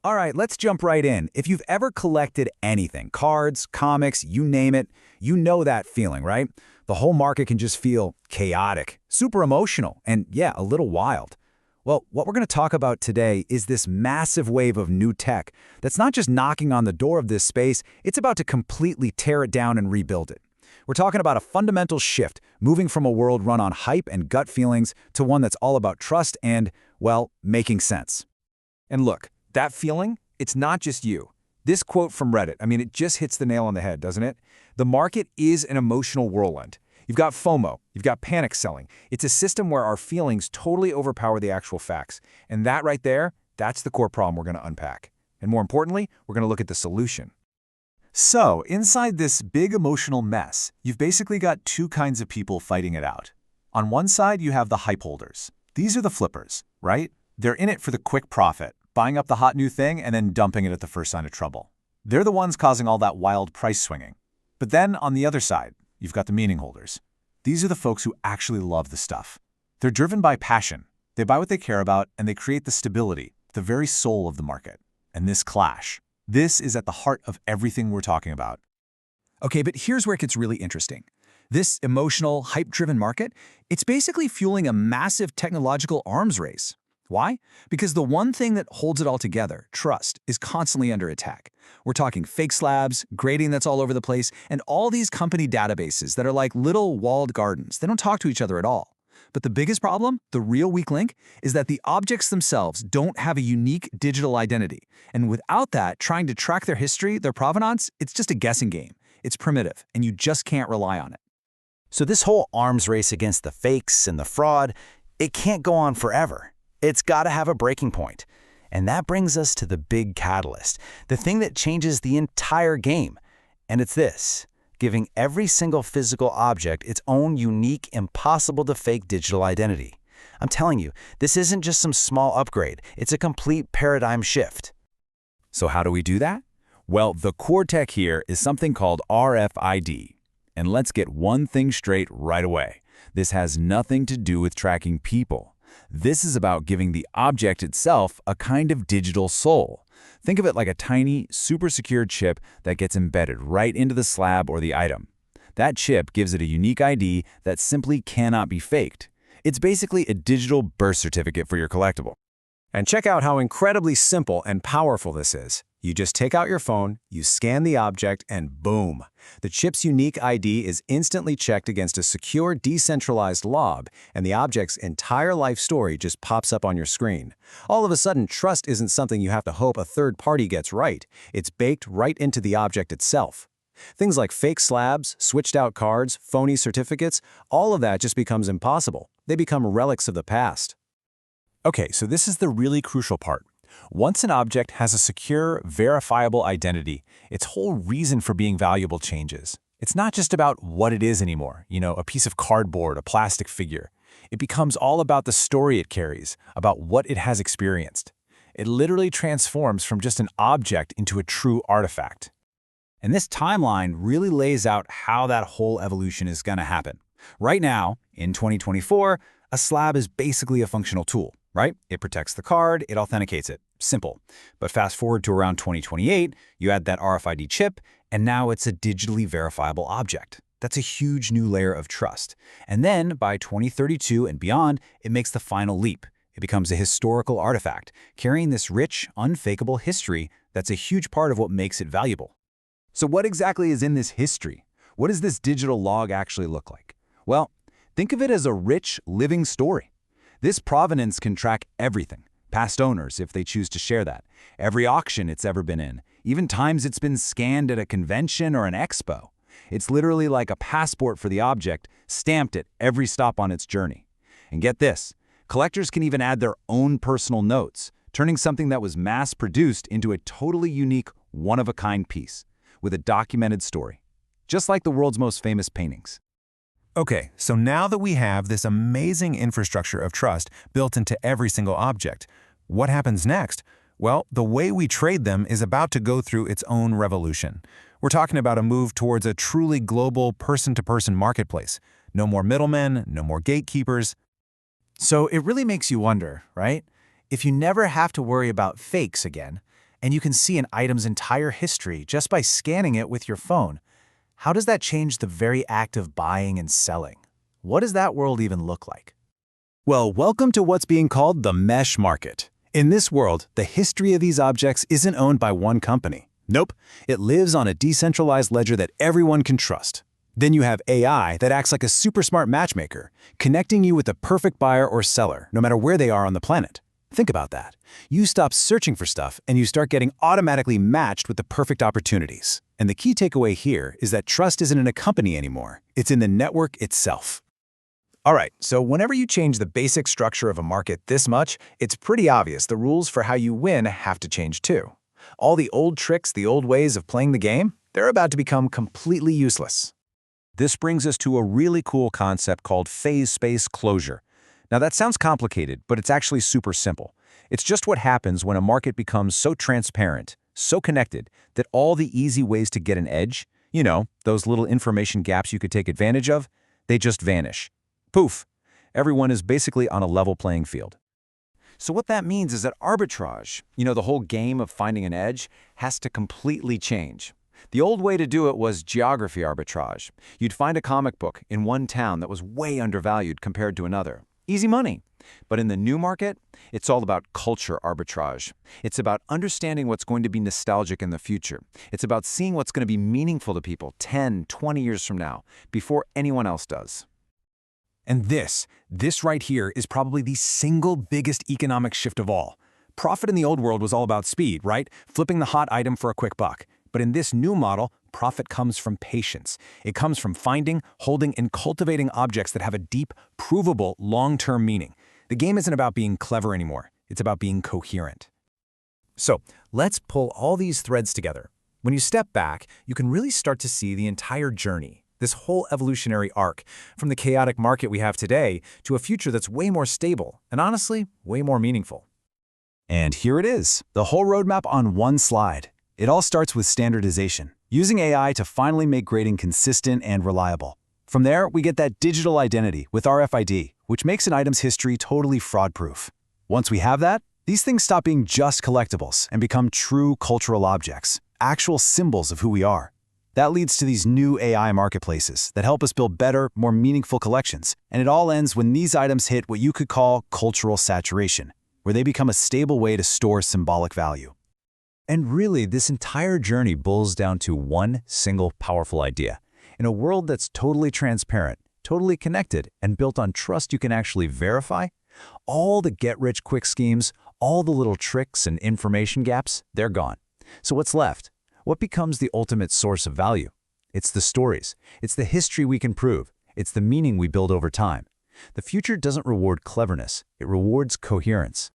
All right, let's jump right in. If you've ever collected anything, cards, comics, you name it, you know that feeling, right? The whole market can just feel chaotic, super emotional, and yeah, a little wild. Well, what we're going to talk about today is this massive wave of new tech that's not just knocking on the door of this space, it's about to completely tear it down and rebuild it. We're talking about a fundamental shift, moving from a world run on hype and gut feelings to one that's all about trust and, well, making sense. And look, that feeling, it's not just you. This quote from Reddit, it just hits the nail on the head, doesn't it? The market is an emotional whirlwind. You've got FOMO, you've got panic selling. It's a system where our feelings totally overpower the actual facts. And that right there, that's the core problem we're going to unpack. And more importantly, we're going to look at the solution. So, inside this big emotional mess, you've basically got two kinds of people fighting it out. On one side, you have the hype holders. These are the flippers, right? They're in it for the quick profit, buying up the hot new thing and then dumping it at the first sign of trouble. They're the ones causing all that wild price swinging. But then, on the other side, you've got the meaning holders. These are the folks who actually love the stuff. They're driven by passion. They buy what they care about, and they create the stability, the very soul of the market. And this clash, this is at the heart of everything we're talking about. Okay, but here's where it gets really interesting. This emotional, hype-driven market, it's basically fueling a massive technological arms race. Why? Because the one thing that holds it all together, trust, is constantly under attack. We're talking fake slabs, grading that's all over the place, and all these company databases that are like little walled gardens. They don't talk to each other at all. But the biggest problem, the real weak link, is that the objects themselves don't have a unique digital identity. And without that, trying to track their history, their provenance, it's just a guessing game. It's primitive, and you just can't rely on it. So this whole arms race against the fakes and the fraud, it can't go on forever. It's got to have a breaking point. And that brings us to the big catalyst, the thing that changes the entire game. And it's this: giving every single physical object its own unique, impossible-to-fake digital identity. I'm telling you, this isn't just some small upgrade. It's a complete paradigm shift. So how do we do that? Well, the core tech here is something called RFID. And let's get one thing straight right away. This has nothing to do with tracking people. This is about giving the object itself a kind of digital soul. Think of it like a tiny, super secure chip that gets embedded right into the slab or the item. That chip gives it a unique ID that simply cannot be faked. It's basically a digital birth certificate for your collectible. And check out how incredibly simple and powerful this is. You just take out your phone, you scan the object, and boom! The chip's unique ID is instantly checked against a secure, decentralized lob, and the object's entire life story just pops up on your screen. All of a sudden, trust isn't something you have to hope a third party gets right. It's baked right into the object itself. Things like fake slabs, switched-out cards, phony certificates, all of that just becomes impossible. They become relics of the past. Okay, so this is the really crucial part. Once an object has a secure, verifiable identity, its whole reason for being valuable changes. It's not just about what it is anymore, a piece of cardboard, a plastic figure. It becomes all about the story it carries, about what it has experienced. It literally transforms from just an object into a true artifact. And this timeline really lays out how that whole evolution is going to happen. Right now, in 2024, a slab is basically a functional tool, right? It protects the card, it authenticates it. Simple. But fast forward to around 2028, you add that RFID chip, and now it's a digitally verifiable object. That's a huge new layer of trust. And then, by 2032 and beyond, it makes the final leap. It becomes a historical artifact, carrying this rich, unfakeable history that's a huge part of what makes it valuable. So what exactly is in this history? What does this digital log actually look like? Well, think of it as a rich, living story. This provenance can track everything. Past owners, if they choose to share that. Every auction it's ever been in. Even times it's been scanned at a convention or an expo. It's literally like a passport for the object, stamped at every stop on its journey. And get this, collectors can even add their own personal notes, turning something that was mass-produced into a totally unique, one-of-a-kind piece, with a documented story. Just like the world's most famous paintings. Okay, so now that we have this amazing infrastructure of trust built into every single object, what happens next? Well, the way we trade them is about to go through its own revolution. We're talking about a move towards a truly global person-to-person marketplace. No more middlemen, no more gatekeepers. So it really makes you wonder, right? If you never have to worry about fakes again, and you can see an item's entire history just by scanning it with your phone. How does that change the very act of buying and selling? What does that world even look like? Well, welcome to what's being called the mesh market. In this world, the history of these objects isn't owned by one company. Nope, it lives on a decentralized ledger that everyone can trust. Then you have AI that acts like a super smart matchmaker, connecting you with the perfect buyer or seller, no matter where they are on the planet. Think about that. You stop searching for stuff and you start getting automatically matched with the perfect opportunities. And the key takeaway here is that trust isn't in a company anymore. It's in the network itself. All right, so whenever you change the basic structure of a market this much, it's pretty obvious the rules for how you win have to change too. All the old tricks, the old ways of playing the game, they're about to become completely useless. This brings us to a really cool concept called phase space closure. Now that sounds complicated, but it's actually super simple. It's just what happens when a market becomes so transparent, so connected, that all the easy ways to get an edge, those little information gaps you could take advantage of, they just vanish. Poof! Everyone is basically on a level playing field. So what that means is that arbitrage, the whole game of finding an edge, has to completely change. The old way to do it was geography arbitrage. You'd find a comic book in one town that was way undervalued compared to another. Easy money. But in the new market, it's all about culture arbitrage. It's about understanding what's going to be nostalgic in the future. It's about seeing what's going to be meaningful to people 10, 20 years from now, before anyone else does. And this right here is probably the single biggest economic shift of all. Profit in the old world was all about speed, right? Flipping the hot item for a quick buck. But in this new model, profit comes from patience. It comes from finding, holding, and cultivating objects that have a deep, provable, long-term meaning. The game isn't about being clever anymore. It's about being coherent. So let's pull all these threads together. When you step back, you can really start to see the entire journey, this whole evolutionary arc, from the chaotic market we have today to a future that's way more stable and honestly, way more meaningful. And here it is, the whole roadmap on one slide. It all starts with standardization, using AI to finally make grading consistent and reliable. From there, we get that digital identity with RFID, which makes an item's history totally fraud-proof. Once we have that, these things stop being just collectibles and become true cultural objects, actual symbols of who we are. That leads to these new AI marketplaces that help us build better, more meaningful collections. And it all ends when these items hit what you could call cultural saturation, where they become a stable way to store symbolic value. And really, this entire journey boils down to one single powerful idea. In a world that's totally transparent, totally connected, and built on trust you can actually verify, all the get-rich-quick schemes, all the little tricks and information gaps, they're gone. So what's left? What becomes the ultimate source of value? It's the stories. It's the history we can prove. It's the meaning we build over time. The future doesn't reward cleverness. It rewards coherence.